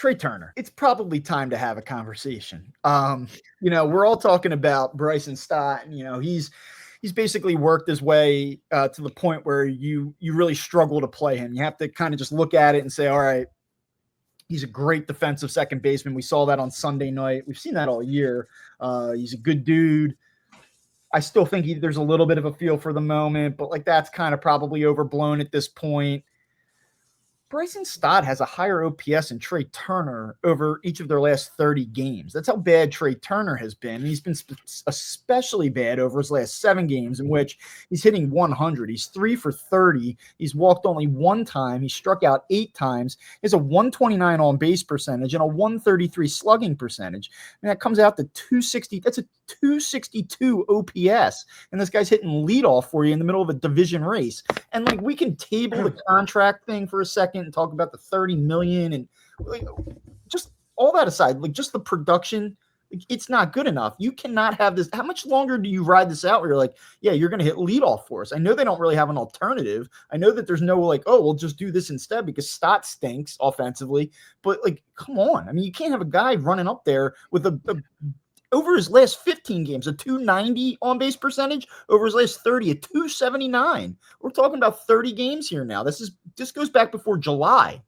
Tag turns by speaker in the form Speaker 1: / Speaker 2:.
Speaker 1: Trea Turner. It's probably time to have a conversation. We're all talking about Bryson Stott, and he's basically worked his way to the point where you really struggle to play him. You have to kind of just look at it and say, all right, he's a great defensive second baseman. We saw that on Sunday night. We've seen that all year. He's a good dude. I still think there's a little bit of a feel for the moment, but that's kind of probably overblown at this point. Bryson Stott has a higher OPS than Trea Turner over each of their last 30 games. That's how bad Trea Turner has been. And he's been especially bad over his last 7 games, in which he's hitting 100. He's 3 for 30. He's walked only 1 time. He struck out 8 times. He has a 129 on base percentage and a 133 slugging percentage. And that comes out to 260. That's a 262 OPS. And this guy's hitting leadoff for you in the middle of a division race. And we can table the contract thing for a second and talk about the $30 million and just all that aside, just the production, it's not good enough. You cannot have this. How much longer do you ride this out where you're like, yeah, you're going to hit leadoff for us? I know they don't really have an alternative. I know that there's no we'll just do this instead because Stott stinks offensively, but come on. I mean, you can't have a guy running up there with over his last 15 games, a 290 on base percentage. Over his last 30, a 279. We're talking about 30 games here now. This goes back before July.